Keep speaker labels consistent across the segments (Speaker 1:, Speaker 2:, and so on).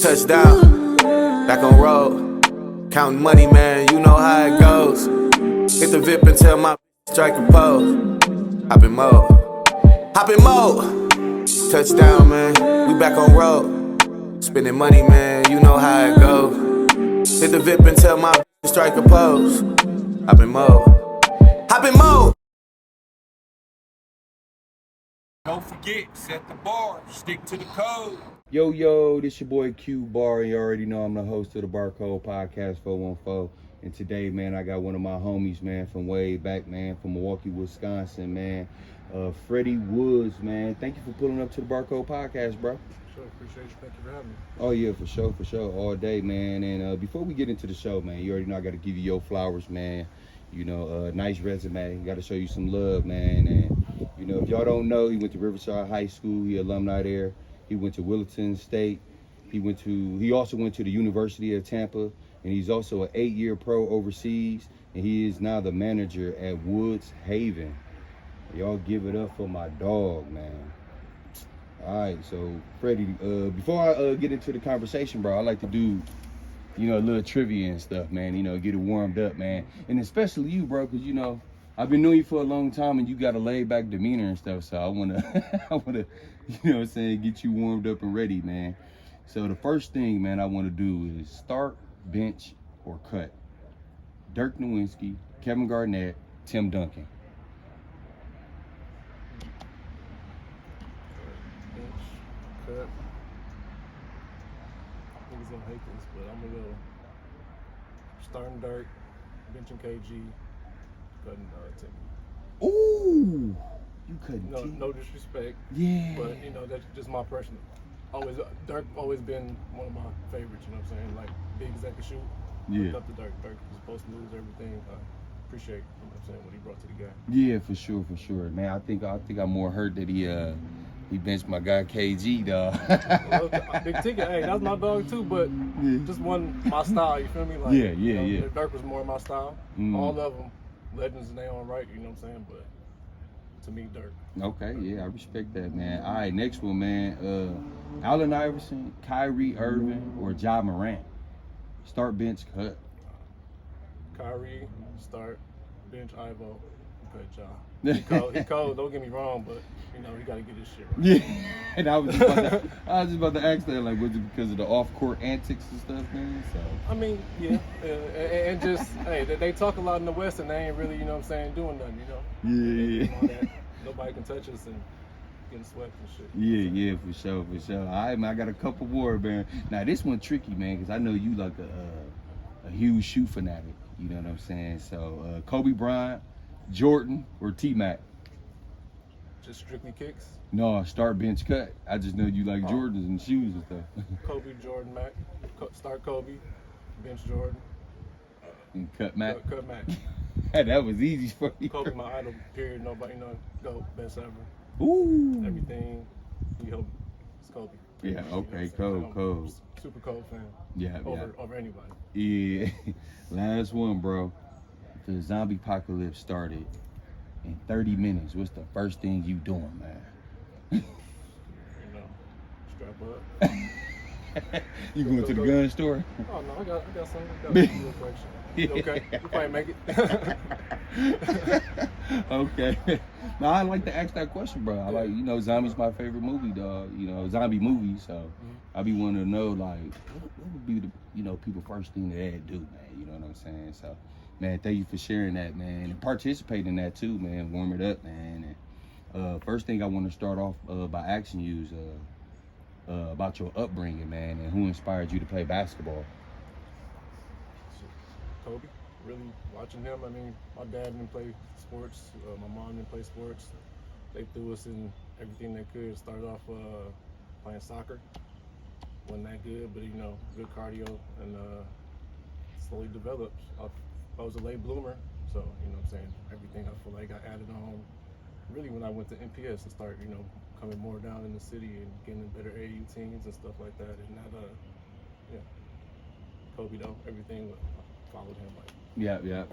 Speaker 1: Touchdown, back on road. Counting money, man, you know how it goes. Hit the VIP and tell my strike a pose. Hop in mode, hop in mode. Touchdown, man, we back on road. Spending money, man, you know how it goes. Hit the VIP and tell my strike a pose. Hop in mode, hop in mode.
Speaker 2: Don't forget, set the bar, stick to the code.
Speaker 3: Yo, this your boy Q Bar, and you already know I'm the host of the Barcode Podcast 414. And today, man, I got one of my homies, man, from way back, man, from Milwaukee, Wisconsin, man. Freddie Woods, man. Thank you for pulling up to the Barcode Podcast, bro.
Speaker 4: Sure, appreciate you. Thank you for having me.
Speaker 3: Oh, yeah, for sure, all day, man. And before we get into the show, man, you already know I got to give you your flowers, man. You know, nice resume. Got to show you some love, man. And, you know, if y'all don't know, he went to Riverside High School. He alumni there. He went to Williston State. He also went to the University of Tampa. And he's also an 8-year pro overseas. And he is now the manager at Woods Haven. Y'all give it up for my dog, man. All right, so, Freddie, before I get into the conversation, bro, I like to do, you know, a little trivia and stuff, man. You know, get it warmed up, man. And especially you, bro, because, you know, I've been knowing you for a long time, and you got a laid-back demeanor and stuff. So I wanna, you know what I'm saying, get you warmed up and ready, man. So the first thing, man, I want to do is start, bench, or cut. Dirk Nowitzki, Kevin Garnett, Tim Duncan.
Speaker 4: Bench, cut. Niggas gonna hate this, but I'm gonna go starting Dirk, benching KG, cutting Tim.
Speaker 3: Ooh, you couldn't.
Speaker 4: No disrespect.
Speaker 3: Yeah.
Speaker 4: But you know that's just my personal. Dirk always been one of my favorites. You know what I'm saying? Like big as that could shoot.
Speaker 3: Yeah.
Speaker 4: Looked up to Dirk. Dirk was supposed to lose everything. I appreciate, you know what I'm saying, what he brought to the game.
Speaker 3: Yeah, for sure, man. I think I'm more hurt that he benched my guy KG, dog.
Speaker 4: Big ticket, hey, that's my dog too, but just one my style, you feel me? Like,
Speaker 3: yeah.
Speaker 4: Dirk was more my style.
Speaker 3: Mm.
Speaker 4: All of them legends in their own right, you know what I'm saying? But to me, Dirk.
Speaker 3: Okay, yeah, I respect that, man. All right, next one, man. Allen Iverson, Kyrie Irving, or Ja Morant? Start, bench, cut.
Speaker 4: Kyrie, start, bench, Ivo, cut Ja. He cold, don't get me wrong, but you know, he gotta get his shit right.
Speaker 3: Yeah, and I was just about to ask that, like, was it because of the off-court antics and stuff, man? So
Speaker 4: I mean, yeah, and just, hey, they talk a lot in the West, and they ain't really, you know what I'm saying, doing nothing, you know?
Speaker 3: Yeah.
Speaker 4: Nobody can touch us and getting swept and shit.
Speaker 3: Yeah, for sure. All right, man, I got a couple more, man. Now, this one tricky, man, because I know you like a huge shoe fanatic, you know what I'm saying? So, Kobe Bryant, Jordan, or T-Mac?
Speaker 4: Just strictly kicks?
Speaker 3: No, start, bench, cut. I just know you like Jordans and shoes and stuff.
Speaker 4: Kobe, Jordan, Mac. Start Kobe, bench Jordan.
Speaker 3: And cut Mac?
Speaker 4: Cut Mac.
Speaker 3: That was easy for you.
Speaker 4: Kobe, my idol, period. Nobody, you know, go, best ever.
Speaker 3: Ooh.
Speaker 4: Everything, he helped. It's Kobe.
Speaker 3: Yeah, okay,
Speaker 4: You know
Speaker 3: cold.
Speaker 4: Super cold fan.
Speaker 3: Yeah.
Speaker 4: Over anybody.
Speaker 3: Yeah. Last one, bro. The zombie apocalypse started in 30 minutes. What's the first thing you doing, man?
Speaker 4: You know, strap up.
Speaker 3: You going to the gun store?
Speaker 4: Oh no, I got something. I got a little collection. Okay, you probably make it.
Speaker 3: Okay. Now I like to ask that question, bro. I like, you know, zombies my favorite movie, dog. You know, zombie movie. So I be wanting to know, like, what would be the, you know, people first thing they'd do, man. You know what I'm saying? So, man, thank you for sharing that, man, and participating in that too, man. Warm it up, man. And first thing I want to start off by asking you is about your upbringing, man, and who inspired you to play basketball.
Speaker 4: Kobe, really watching him. I mean, my dad didn't play sports. My mom didn't play sports. They threw us in everything they could. Started off playing soccer. Wasn't that good, but you know, good cardio, and slowly developed. I was a late bloomer, so you know what I'm saying, everything I feel like I added on really when I went to MPS and started, you know, coming more down in the city and getting better AU teams and stuff like that. And that, Kobe though, everything followed him. Like,
Speaker 3: Yeah.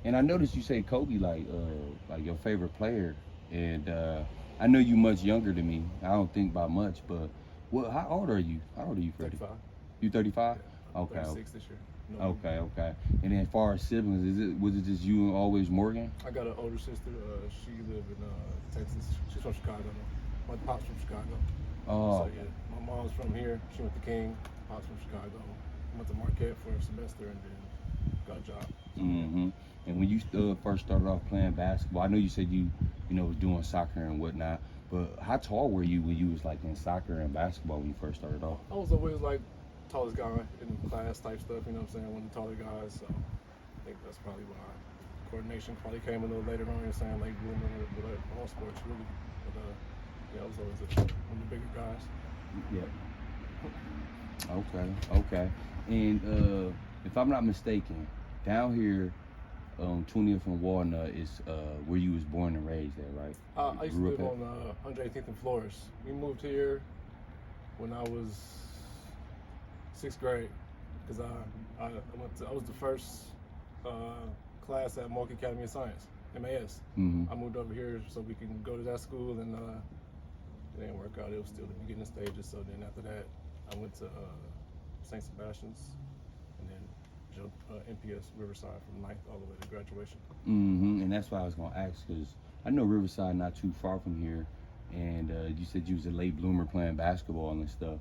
Speaker 3: And I noticed you say Kobe like your favorite player, and I know you much younger than me. I don't think by much, but how old are you? How old are you, Freddie?
Speaker 4: 35.
Speaker 3: You 35?
Speaker 4: Yeah,
Speaker 3: Okay.
Speaker 4: 36 this year. No,
Speaker 3: Okay. And then as far as siblings, was it just you and always Morgan?
Speaker 4: I got an older sister. She live in Texas. She's from Chicago. Though. My pop's from Chicago.
Speaker 3: Oh.
Speaker 4: So yeah, my mom's from here. She went to King. Pop's from Chicago. Went to Marquette for a semester and then got a job. So,
Speaker 3: And when you first started off playing basketball, I know you said you was doing soccer and whatnot, but how tall were you when you was like in soccer and basketball when you first started off?
Speaker 4: I was always like tallest guy in class type stuff. You know what I'm saying? One of the taller guys. So I think that's probably why. Coordination probably came a little later on. You're saying like blooming with all sports really. But yeah, I was always one of the bigger guys.
Speaker 3: Yeah. Okay. And if I'm not mistaken, down here on 20th and Walnut is where you was born and raised at, right?
Speaker 4: I used to live on 118th and Flores. We moved here when I was 6th grade because I was the first class at Moke Academy of Science, MAS. I moved over here so we can go to that school, and it didn't work out. It was still the beginning stages. So then after that, I went to St. Sebastian's, and then NPS Riverside from 9th all the way to graduation.
Speaker 3: And that's why I was gonna ask, because I know Riverside not too far from here, and you said you was a late bloomer playing basketball and stuff.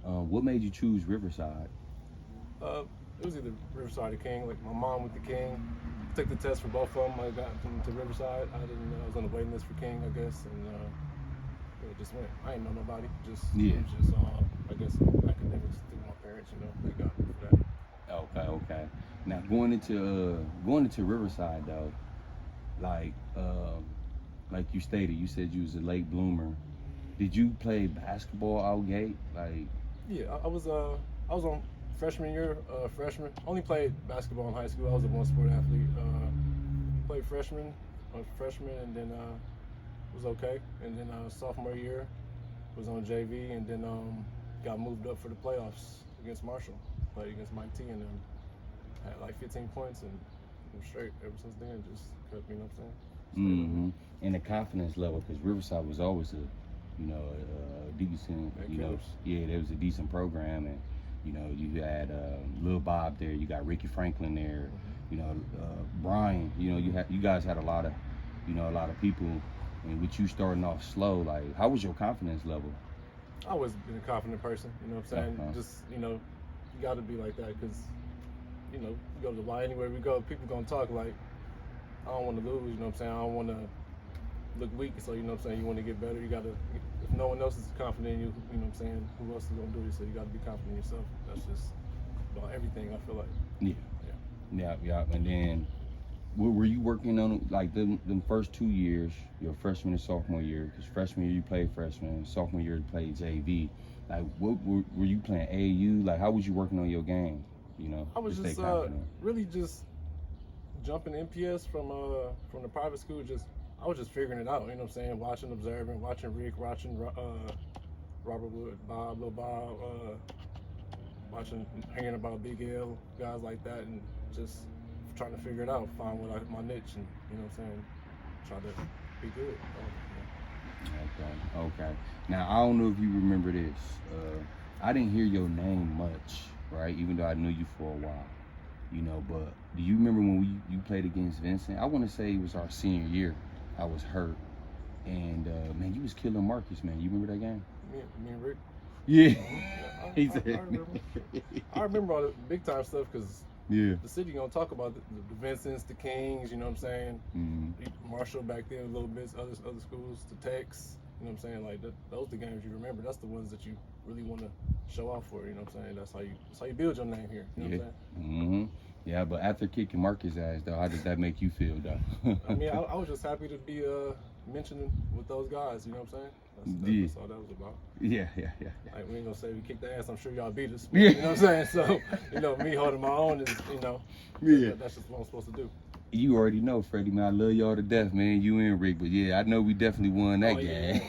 Speaker 3: What made you choose Riverside?
Speaker 4: It was either Riverside or King. Like my mom went to King. I took the test for both of them. I got them to Riverside. I didn't know I was on the waiting list for King, I guess, and it just went. I didn't know nobody. It was just I guess academics through my parents. They got me for that.
Speaker 3: Okay. Now going into Riverside though, like you stated, you said you was a late bloomer. Did you play basketball out gate? Like,
Speaker 4: yeah, I was on freshman year. Only played basketball in high school. I was a one sport athlete. Played freshman, and then was okay. And then sophomore year was on JV, and then got moved up for the playoffs against Marshall. Played against Mike T, and then had like 15 points, and I'm straight ever since then. Just kept, you know what I'm saying?
Speaker 3: And the confidence level, because Riverside was always a decent, there was a decent program, and you had Lil Bob there, you got Ricky Franklin there, Brian, you guys had a lot of people, and with you starting off slow, like how was your confidence level?
Speaker 4: I always been a confident person, you know what I'm saying? Just, you got to be like that, because, you go to the Y, anywhere we go, people gonna talk like, I don't want to lose, you know what I'm saying? I don't want to look weak, so you know what I'm saying, you want to get better, you got to, if no one else is confident in you, you know what I'm saying, who else is going to do it, so you got to be confident in yourself. That's just about everything, I feel like.
Speaker 3: Yeah. And then, were you working on like them first 2 years, your freshman and sophomore year, because freshman year you played freshman, sophomore year you played JV, like what were you playing AAU, like how was you working on your game,
Speaker 4: I was just really just jumping MPS from the private school. I was just figuring it out, you know what I'm saying? Watching, observing, watching Rick, watching Robert Wood, Bob, Lil Bob, watching, hearing about Big L, guys like that, and just trying to figure it out, find my niche, and you know what I'm saying? Try to be good.
Speaker 3: Okay. Now I don't know if you remember this. I didn't hear your name much, right? Even though I knew you for a while, But do you remember when you played against Vincent? I want to say it was our senior year. I was hurt, and man, you was killing Marcus, man. You remember that game?
Speaker 4: Me and Rick.
Speaker 3: Yeah.
Speaker 4: I remember all the big time stuff, because
Speaker 3: the
Speaker 4: city gonna talk about the Vincents, the Kings, you know what I'm saying? Marshall back then, a little bit, other schools, the Techs, you know what I'm saying? Like those the games you remember. That's the ones that you really want to show off for, you know what I'm saying? That's how you build your name here, you know what I'm saying?
Speaker 3: Yeah, but after kicking Marcus' ass, though, how did that make you feel, though?
Speaker 4: I mean, I was just happy to be mentioned with those guys, you know what I'm saying? That's all that was about.
Speaker 3: Yeah.
Speaker 4: Like, we ain't gonna say we kicked the ass, I'm sure y'all beat us, but, you know what I'm saying? So, me holding my own is, that's just what I'm supposed to do.
Speaker 3: You already know, Freddie, man, I love y'all to death, man, you and Rick, but yeah, I know we definitely won that game.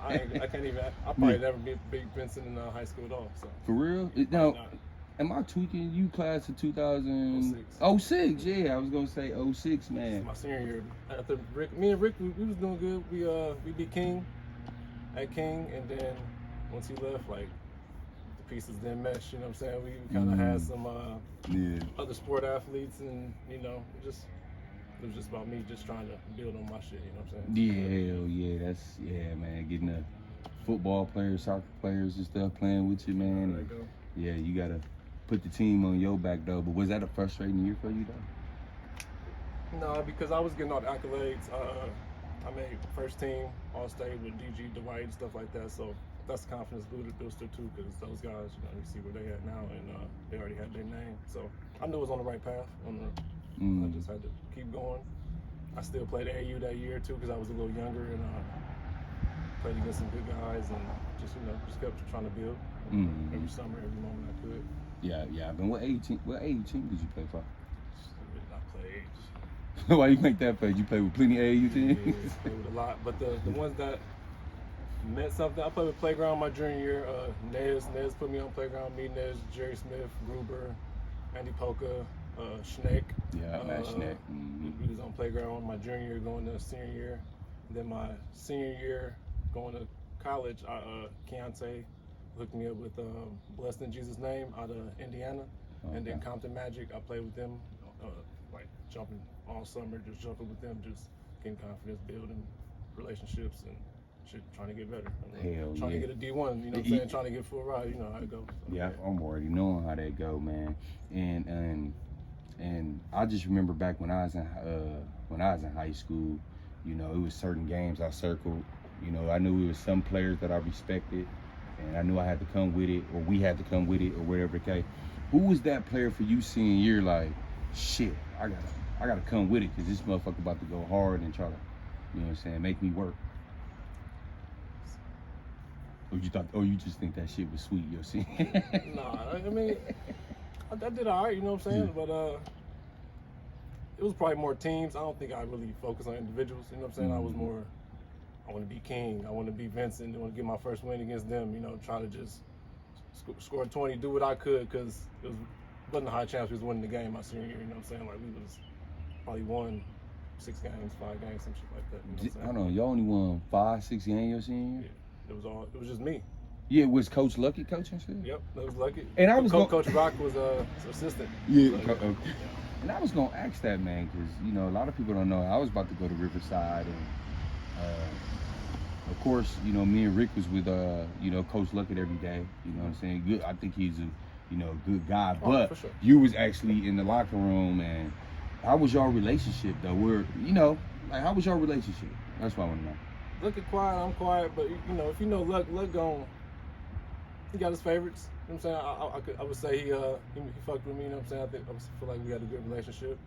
Speaker 4: I can't even, I probably never beat Vincent in high school at all, so.
Speaker 3: For real? No. Am I tweaking? You class of 2006? Yeah, I was gonna say 06, man.
Speaker 4: My senior year. After me and Rick, we was doing good. We beat King at King, and then once he left, like the pieces didn't mesh. You know what I'm saying? We kind of had some other sport athletes, and it was just about me just trying to build on my shit. You know what I'm saying?
Speaker 3: Yeah, hell yeah, man. Getting the football players, soccer players, and stuff playing with you, man.
Speaker 4: There you go.
Speaker 3: Yeah, you gotta put the team on your back though. But was that a frustrating year for you though?
Speaker 4: No, because I was getting all the accolades. I made first team All-State with DG, Dwight, and stuff like that. So that's a confidence booster too, because those guys, you see where they at now, and they already had their name. So I knew it was on the right path. I just had to keep going. I still played AU that year too, because I was a little younger, and played against some good guys, and just kept trying to build every summer, every moment I could.
Speaker 3: Yeah. And what AU team did you play for?
Speaker 4: I played.
Speaker 3: Why you make that face? You play with plenty of AU teams?
Speaker 4: Yeah, played with a lot, but the ones that meant something, I played with Playground my junior year. Nez put me on Playground. Me, Nez, Jerry Smith, Gruber, Andy Polka, Schneck.
Speaker 3: Yeah, Matt Schneck.
Speaker 4: We was on Playground my junior year going to senior year. And then my senior year going to college, Keontae hooked me up with Blessed in Jesus' Name out of Indiana.
Speaker 3: Okay.
Speaker 4: And then Compton Magic, I played with them, like jumping all summer, just jumping with them, just getting confidence, building relationships, and shit, trying to get better. Trying to get a D1, you know what I'm saying? Trying to get full ride, you know how it goes. So,
Speaker 3: yeah, I'm already knowing how that go, man. And I just remember back when I was in high school, it was certain games I circled. I knew it was some players that I respected, and I knew I had to come with it, or we had to come with it, or whatever it came. Who was that player for you senior year? Like, shit, I gotta come with it, because this motherfucker about to go hard and try to, make me work. Or you just think that shit was sweet, you see?
Speaker 4: Nah, I mean, I did all right, you know what I'm saying? But it was probably more teams. I don't think I really focused on individuals, you know what I'm saying? I was more, I want to be King, I want to be Vincent, I want to get my first win against them, try to just score 20, do what I could, because it wasn't a high chance we was winning the game my senior year, you know what I'm saying? Like, we was probably won 6 games, 5 games, some shit like that. You know what I'm saying?
Speaker 3: I don't know, y'all only won 5, 6 games your senior year?
Speaker 4: Yeah. It was just me.
Speaker 3: Yeah, was Coach Lucky coaching shit?
Speaker 4: Yep, that was Lucky.
Speaker 3: And I was
Speaker 4: Coach Rock was assistant.
Speaker 3: Yeah,
Speaker 4: so,
Speaker 3: okay. And I was gonna ask that, man, because a lot of people don't know. I was about to go to Riverside, and of course, me and Rick was with Coach Luckett every day. You know what I'm saying? Good. I think he's a good guy. But
Speaker 4: for sure.
Speaker 3: You was actually in the locker room, and how was your relationship though? Like how was your relationship? That's what I want to know.
Speaker 4: Looking quiet, I'm quiet, but if you know Luck gone, he got his favorites. You know what I'm saying? I would say he fucked with me. You know what I'm saying? I feel like we had a good relationship.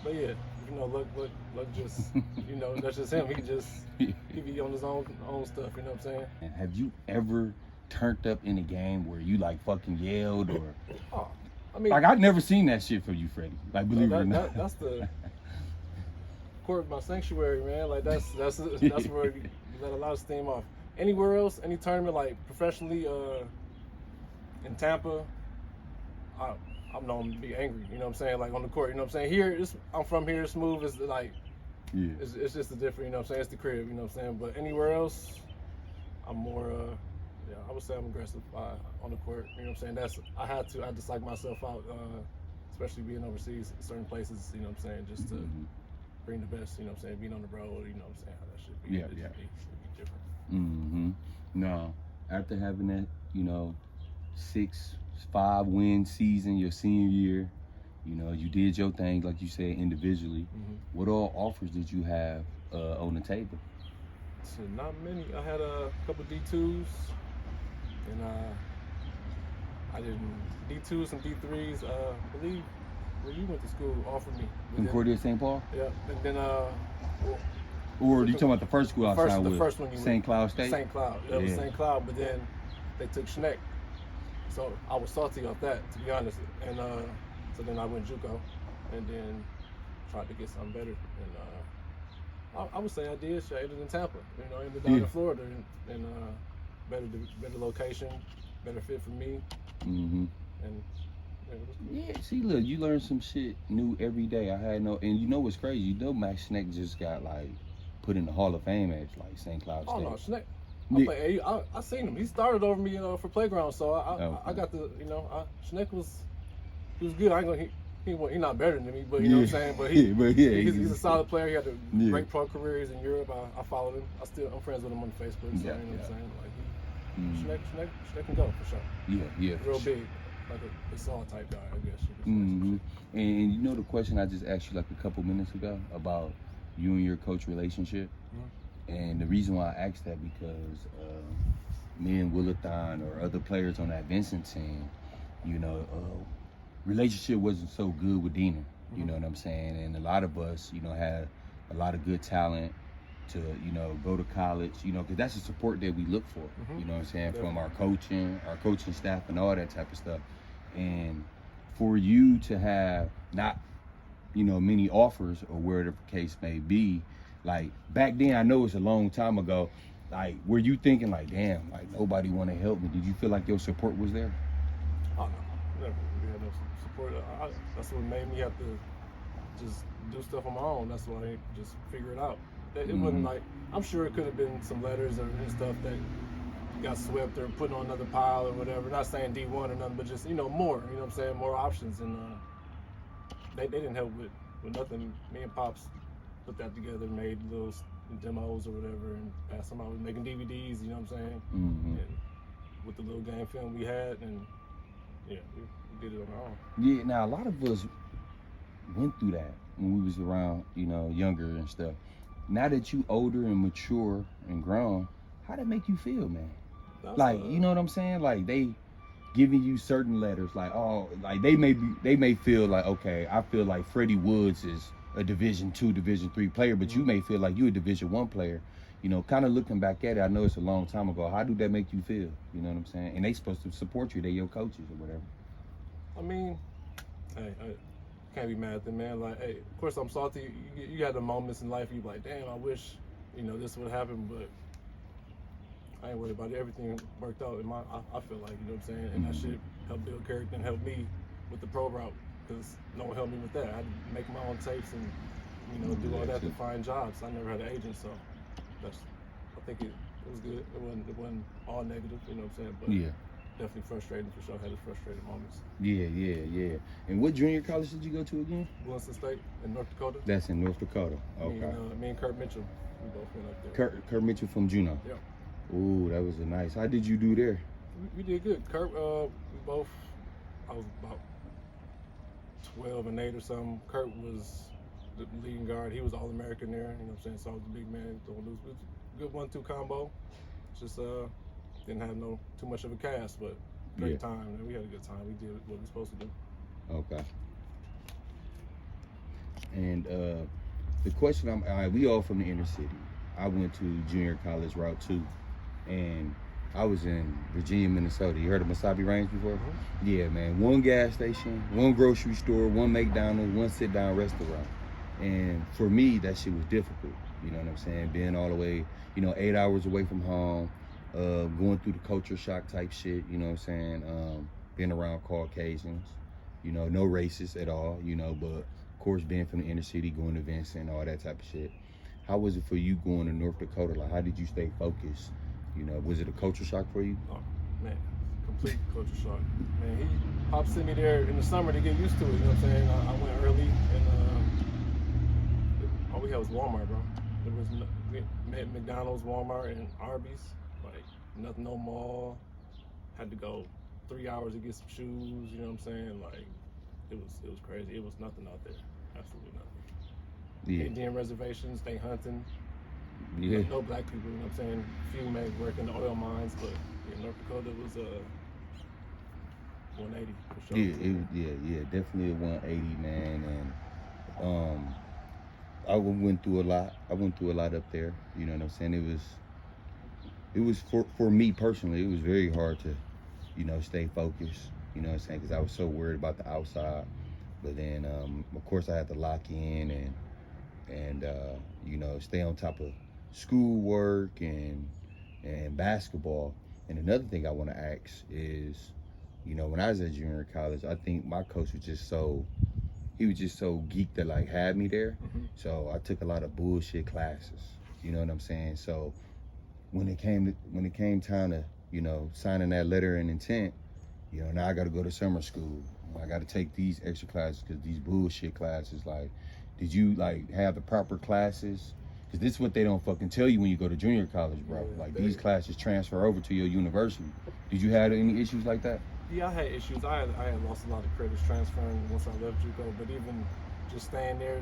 Speaker 4: But yeah, Luck just that's just him. He be on his own stuff. You know what I'm saying?
Speaker 3: And have you ever turned up in a game where you like fucking yelled or?
Speaker 4: Oh, I mean,
Speaker 3: like I've never seen that shit for you, Freddie. Like believe it or not.
Speaker 4: That's the court, my sanctuary, man. Like that's where you let a lot of steam off. Anywhere else, any tournament, like professionally, in Tampa, I'm known to be angry. You know what I'm saying? Like on the court, you know what I'm saying? Here, I'm from here. Smooth is like,
Speaker 3: yeah.
Speaker 4: It's just a different. You know what I'm saying? It's the crib. You know what I'm saying? But anywhere else, I'm more. I would say I'm aggressive on the court. You know what I'm saying? I had to psych myself out, especially being overseas, certain places. You know what I'm saying? Just to bring the best. You know what I'm saying? Being on the road. You know what I'm saying? How that should be.
Speaker 3: Yeah.
Speaker 4: It should be different.
Speaker 3: No, after having that, 6-5 win season your senior year, you did your thing like you said individually. What all offers did you have on the table?
Speaker 4: So not many. I had a couple D2s, and I didn't D2s and D3s. I believe where you went to school offered me.
Speaker 3: Concordia St. Paul?
Speaker 4: Yeah, and then
Speaker 3: or you talking about the first school I signed with?
Speaker 4: The first one you
Speaker 3: St. Cloud State?
Speaker 4: St. Cloud. It was St. Cloud, but then they took Schneck. So I was salty off that, to be honest. And so then I went JUCO, and then tried to get something better. And I would say I did. I ended in Tampa. Ended down in Florida, and better location, better fit for me. And
Speaker 3: see, look, you learn some shit new every day. And what's crazy? Max Schneck just got like put in the Hall of Fame at like St. Cloud State.
Speaker 4: Oh no, I seen him. He started over me, for playground. So I got the, Schneck was good. I ain't gonna he not better than me, but you know what I'm saying. But he's a solid player. He had a great pro careers in Europe. I followed him. I'm friends with him on Facebook. So you know what I'm saying. Like Schneck can go for sure.
Speaker 3: Yeah.
Speaker 4: Real big, like a solid type guy, I guess. You could say.
Speaker 3: And you know the question I just asked you like a couple minutes ago about you and your coach relationship, and the reason why I asked that because me and Williston or other players on that Vincent team, relationship wasn't so good with Dina. You know what I'm saying? And a lot of us, had a lot of good talent to, go to college, because that's the support that we look for, you know what I'm saying, from our coaching staff and all that type of stuff. And for you to have not, many offers or whatever the case may be, like back then, I know it's a long time ago, like were you thinking like, damn, like nobody want to help me? Did you feel like your support was there?
Speaker 4: Oh, no, never. We had no support. That's what made me have to just do stuff on my own. That's why I just figure it out. It wasn't like, I'm sure it could have been some letters and stuff that got swept or put on another pile or whatever. Not saying D1 or nothing, but just, more, you know what I'm saying, more options. And they didn't help with nothing. Me and Pops put that together, made little demos or whatever, and passed them out. We were making DVDs, you know what I'm saying? And with the little game film we had, and we did it on our own.
Speaker 3: Yeah, now a lot of us went through that when we was around, younger and stuff. Now that you older and mature and grown, how that make you feel, man? Like, you know what I'm saying? Like they giving you certain letters, like, oh, like they may feel like, okay, I feel like Freddie Woods is a Division II, Division III player, but you may feel like you a Division I player. Kind of looking back at it, I know it's a long time ago. How do that make you feel? You know what I'm saying? And they supposed to support you. They your coaches or whatever.
Speaker 4: I mean, hey, I can't be mad at them, man. Like, hey, of course I'm salty. You got the moments in life you like, damn, I wish, this would happen, but I ain't worried about it. Everything worked out. I feel like, you know what I'm saying? And that shit helped build character and help me with the pro route, because no one helped me with that. I had to make my own tapes and, do all that to find jobs. I never had an agent, so I think it was good. It wasn't all negative, you know what I'm saying? But definitely frustrating for sure. I had its frustrating moments.
Speaker 3: Yeah. And what junior college did you go to again?
Speaker 4: Williston State in North Dakota.
Speaker 3: That's in North Dakota. Okay.
Speaker 4: Me and Kurt Mitchell, we both went up there.
Speaker 3: Kurt Mitchell from Juneau.
Speaker 4: Yeah.
Speaker 3: Ooh, that was a nice. How did you do there?
Speaker 4: We did good. Kurt, I was about 12 and 8 or something. Kurt was the leading guard. He was All-American there, you know what I'm saying? So I was the big man, throwing loose. It was a good 1-2 combo. Just didn't have too much of a cast, but great time. And we had a good time. We did what we were supposed to do.
Speaker 3: Okay. And the question we all from the inner city. I went to junior college route 2, and I was in Virginia, Minnesota. You heard of Wasabi Range before? Yeah, man. 1 gas station, 1 grocery store, 1 McDonald's, 1 sit-down restaurant. And for me, that shit was difficult. You know what I'm saying? Being all the way, 8 hours away from home, going through the culture shock type shit, you know what I'm saying? Being around Caucasians, no racists at all, but of course being from the inner city, going to Vincent, all that type of shit. How was it for you going to North Dakota? Like, how did you stay focused? Was it a culture shock for you?
Speaker 4: Oh, man, complete culture shock. Man, Pop sent me there in the summer to get used to it, you know what I'm saying? I went early, and all we had was Walmart, bro. We met McDonald's, Walmart, and Arby's. Like, nothing, no mall. Had to go 3 hours to get some shoes, you know what I'm saying? Like, it was crazy. It was nothing out there. Absolutely nothing.
Speaker 3: Yeah.
Speaker 4: Indian reservations, they hunting.
Speaker 3: Yeah.
Speaker 4: No black people, you know what I'm saying? Few may work in the oil mines, but North Dakota was 180 for sure.
Speaker 3: Yeah, definitely a 180, man. And I went through a lot. I went through a lot up there. You know what I'm saying? It was for me personally, it was very hard to, stay focused. You know what I'm saying? Because I was so worried about the outside. But then, of course, I had to lock in and stay on top of schoolwork and basketball. And another thing I want to ask is, when I was at junior college, I think my coach was just so geeked to like have me there. So I took a lot of bullshit classes. You know what I'm saying? So when it came time to, you know, signing that letter of intent, you know, now I got to go to summer school. I got to take these extra classes because these bullshit classes. Like, did you like have the proper classes? Because this is what they don't fucking tell you when you go to junior college, bro.
Speaker 4: Yeah,
Speaker 3: like these classes transfer over to your university. Did you have any issues like that?
Speaker 4: Yeah, I had issues. I had lost a lot of credits transferring once I left JUCO, but even just staying there,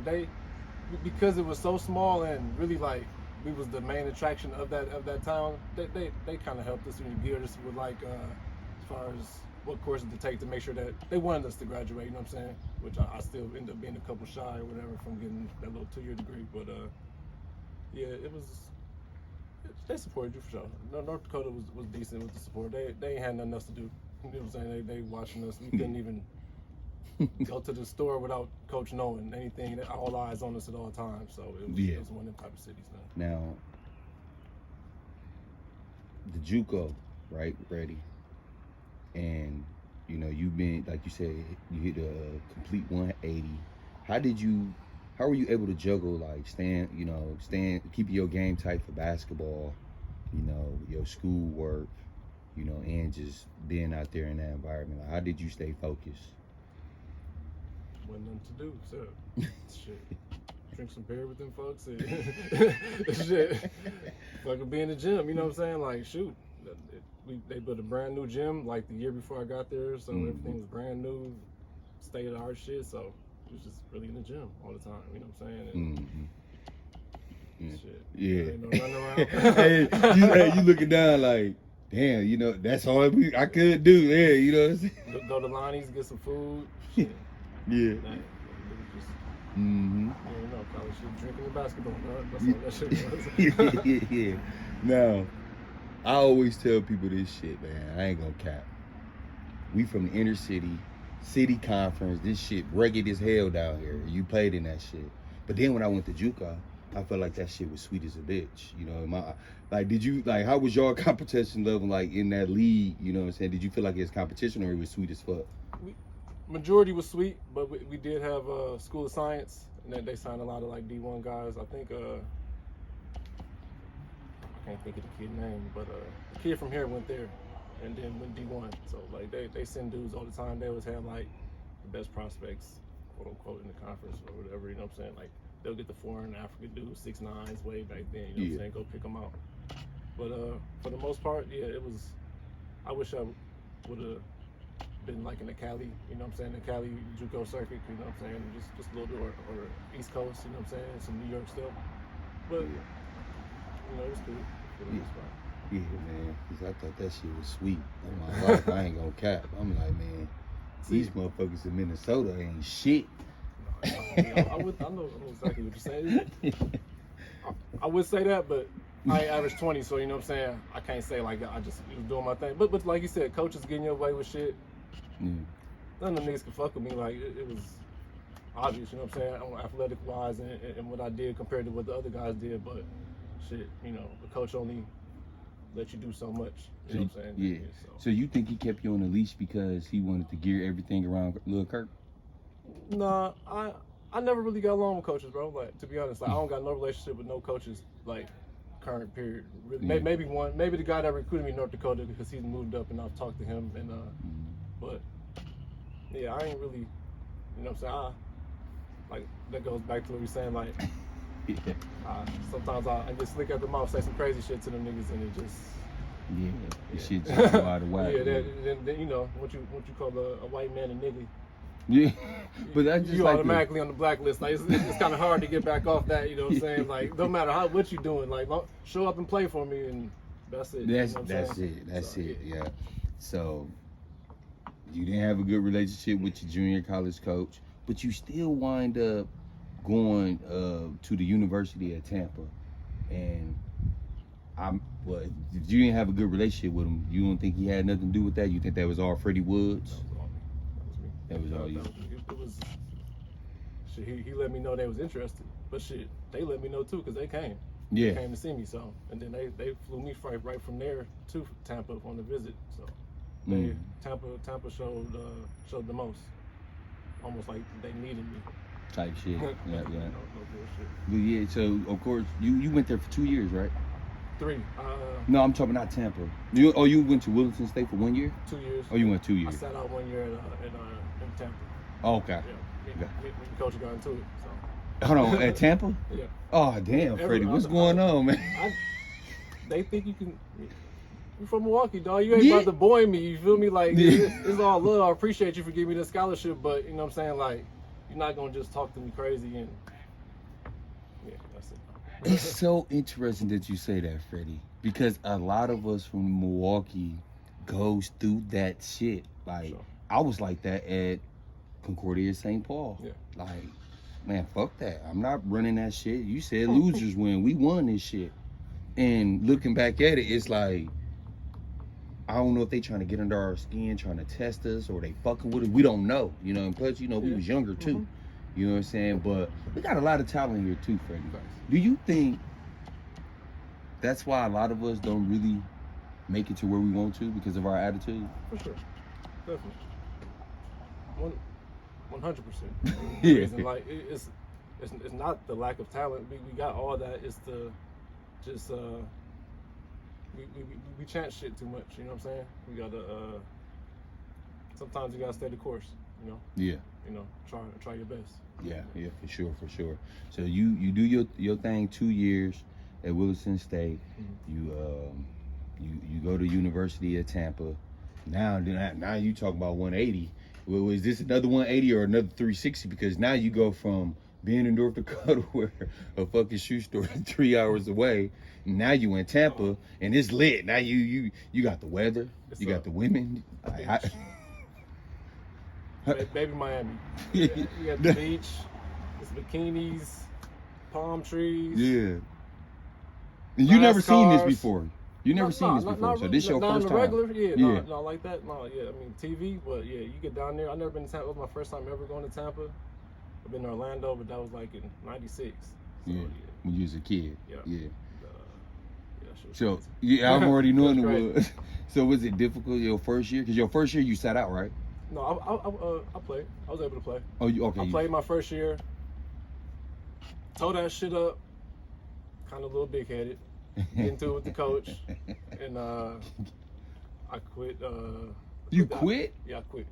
Speaker 4: because it was so small and really like we was the main attraction of that town. They kind of helped us and geared us with like as far as what courses to take to make sure that they wanted us to graduate. You know what I'm saying? Which I still ended up being a couple shy or whatever from getting that little 2-year degree, but yeah, it was. They supported you for sure. North Dakota was decent with the support. They ain't had nothing else to do. You know what I'm saying? They watching us. We couldn't even go to the store without coach knowing anything. All eyes on us at all times. So it was one of them type of cities now.
Speaker 3: Now, the JUCO, right, ready, and you know you've been, like you said, you hit a complete 180. How were you able to juggle like keeping your game tight for basketball, you know, your school work, you know, and just being out there in that environment? Like, how did you stay focused?
Speaker 4: Wasn't nothing to do, so shit. Drink some beer with them folks and shit. Fucking be in the gym, you know what I'm saying? Like, shoot. They built a brand new gym like the year before I got there, so everything was brand new, state of the art shit, so it was just really in the gym all the time, you know what I'm saying? And shit.
Speaker 3: Yeah.
Speaker 4: Ain't no running around.
Speaker 3: hey, you looking down like, damn, you know, that's all I could do. Yeah, you know what I'm saying?
Speaker 4: Go to Lonnie's, get some food. Shit.
Speaker 3: Yeah.
Speaker 4: Like, just,
Speaker 3: Mm-hmm.
Speaker 4: you know, college shit, drinking and basketball, dog. That's all that shit was.
Speaker 3: Yeah. Now, I always tell people this shit, man. I ain't gonna cap. We from the inner city conference. This shit rugged as hell down here. You played in that shit. But then when I went to JUCO, I felt like that shit was sweet as a bitch. You know, how was your competition level like in that league? You know what I'm saying? Did you feel like it was competition or it was sweet as fuck?
Speaker 4: Majority was sweet, but we did have School of Science, and they signed a lot of like D1 guys. I think I can't think of the kid's name, but the kid from here went there, and then went D1. So like they send dudes all the time. They always have like the best prospects, quote unquote, in the conference or whatever. You know what I'm saying? Like they'll get the foreign African dudes, 6'9s, way back then. You know what I'm saying? Go pick them out. But for the most part, yeah, it was. I wish I would have been like in the Cali, you know what I'm saying, the Cali JUCO circuit, you know what I'm saying, just a little bit, or East Coast, you know what I'm saying, some New York stuff. But, you know, it was cool for the most part.
Speaker 3: Yeah, man, because I thought that shit was sweet. In my life, I ain't gonna cap. I'm like, man, these motherfuckers in Minnesota ain't shit.
Speaker 4: I know exactly what you're saying. I would say that, but I averaged 20, so you know what I'm saying, I can't say like I just was doing my thing. But like you said, coaches getting your way with shit. None of them niggas could fuck with me. Like it was obvious, you know what I'm saying, athletic wise and what I did compared to what the other guys did. But shit, you know, the coach only let you do so much. You know what I'm saying?
Speaker 3: Yeah. So you think he kept you on the leash because he wanted to gear everything around Lil Kirk?
Speaker 4: Nah, I never really got along with coaches, bro. Like to be honest, like I don't got no relationship with no coaches. Like current period. Maybe the guy that recruited me in North Dakota because he's moved up and I've talked to him and but yeah, I ain't really, you know what I'm saying, like that goes back to what we saying, like sometimes I get slick at the mouth, say some crazy shit to them niggas and it just
Speaker 3: shit just go out of whack.
Speaker 4: Then you know what you call a white man a nigga.
Speaker 3: Yeah, but that's just
Speaker 4: you
Speaker 3: like
Speaker 4: automatically on the blacklist. Like it's kind of hard to get back off that. You know what I'm saying? Like no matter what you doing, like show up and play for me, and that's it.
Speaker 3: That's it. Yeah. So you didn't have a good relationship with your junior college coach, but you still wind up going to the University of Tampa, and if you didn't have a good relationship with him, you don't think he had nothing to do with that? You think that was all Freddie Woods? That was all you.
Speaker 4: It was shit. He let me know they was interested, but shit, they let me know too because they came.
Speaker 3: Yeah.
Speaker 4: They came to see me, so and then they flew me right from there to Tampa on the visit. So Tampa showed the most, almost like they needed me.
Speaker 3: Type shit. Yeah.
Speaker 4: No bullshit.
Speaker 3: But yeah, so of course you went there for 2 years, right?
Speaker 4: 3.
Speaker 3: No, I'm talking not Tampa. You went to Williston State for 1 year?
Speaker 4: 2 years.
Speaker 3: Oh, you went 2
Speaker 4: I
Speaker 3: years.
Speaker 4: sat out 1 year in Tampa.
Speaker 3: Oh, okay.
Speaker 4: Yeah, me and coach got into it. So.
Speaker 3: Hold on, at Tampa?
Speaker 4: Yeah.
Speaker 3: Oh, damn, Freddie, what's going on, man?
Speaker 4: They think you can. You from Milwaukee, dog. You ain't about to boy me. You feel me? Like it's all love. I appreciate you for giving me the scholarship, but you know what I'm saying? Like you're not gonna just talk to me crazy and yeah, that's it.
Speaker 3: It's so interesting that you say that, Freddie, because a lot of us from Milwaukee goes through that shit. Like
Speaker 4: Sure.
Speaker 3: I was like that at Concordia St. Paul.
Speaker 4: Yeah.
Speaker 3: Like, man, fuck that. I'm not running that shit. You said losers win. We won this shit. And looking back at it, it's like, I don't know if they trying to get under our skin, trying to test us, or they fucking with us. We don't know, you know. And plus, you know, we was younger too. You know what I'm saying? But we got a lot of talent here too, Freddie. Do you think that's why a lot of us don't really make it to where we want to because of our attitude?
Speaker 4: For sure, definitely, 100%.
Speaker 3: Yeah.
Speaker 4: Like it's not the lack of talent. We got all that. It's the just we chant shit too much. You know what I'm saying? We gotta sometimes you gotta stay the course. You know.
Speaker 3: Yeah.
Speaker 4: You know, try your best.
Speaker 3: Yeah, for sure. So you do your thing 2 years at Williston State. You go to University of Tampa. Now you talk about 180. Well, is this another 180 or another 360? Because now you go from being in North Dakota where a fucking shoe store is 3 hours away. Now you in Tampa and it's lit. Now you got the weather, you got the women.
Speaker 4: Baby Miami. You got the beach, it's bikinis, palm trees.
Speaker 3: Yeah. And you never seen this
Speaker 4: cars.
Speaker 3: before. You never seen this before. So this your first time.
Speaker 4: Regular,
Speaker 3: Yeah.
Speaker 4: No, like that. No, yeah. I mean TV, but yeah, you get down there. I've never been to Tampa. It was my first time ever going to Tampa. I've been to Orlando, but that was like in '96. So,
Speaker 3: Yeah. When you was a kid.
Speaker 4: Yeah.
Speaker 3: So yeah, I'm already knowing it was. So was it difficult your first year? Because your first year you sat out, right?
Speaker 4: No, I played. I was able to play.
Speaker 3: Oh, okay.
Speaker 4: I played my first year. Tore that shit up. Kind of a little big-headed. Get into it with the coach, and I quit.
Speaker 3: You quit?
Speaker 4: Yeah, I quit.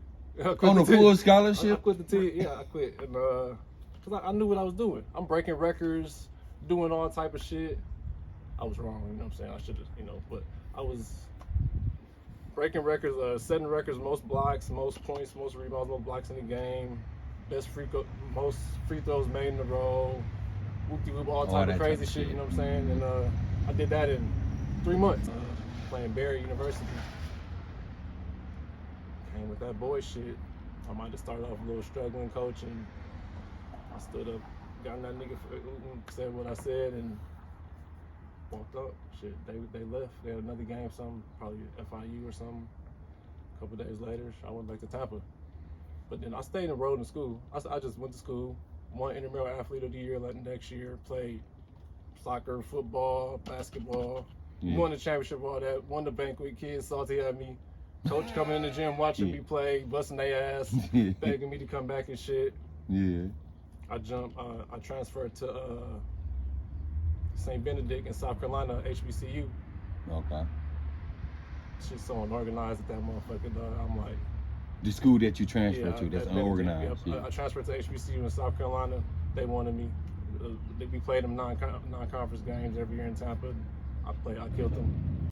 Speaker 3: On a full scholarship?
Speaker 4: I quit the team. Yeah, I quit, and because I knew what I was doing. I'm breaking records, doing all type of shit. I was wrong. You know what I'm saying? I should have, but I was breaking records, setting records, most blocks, most points, most rebounds, most blocks in the game, most free throws made in a row, whoop-de-whoop, all type of crazy shit, you know what I'm saying? And I did that in 3 months, playing Barry University. Came with that boy shit. I might have started off a little struggling coaching. I stood up, got in that nigga, said what I said, and walked up. Shit, they left. They had another game, something, probably FIU or something. A couple days later, I went back to Tampa. But then I stayed enrolled in school. I just went to school, won intramural athlete of the year next year, played soccer, football, basketball, won the championship, all that, won the banquet. Kids salty at me. Coach coming in the gym, watching me play, busting their ass, begging me to come back and shit.
Speaker 3: Yeah.
Speaker 4: I transferred to St. Benedict in South Carolina, HBCU.
Speaker 3: Okay.
Speaker 4: Shit's so unorganized at that motherfucker, dog. I'm like...
Speaker 3: The school that you transferred to, that's unorganized.
Speaker 4: Yeah. I transferred to HBCU in South Carolina. They wanted me. We played them non-conference games every year in Tampa. I killed them.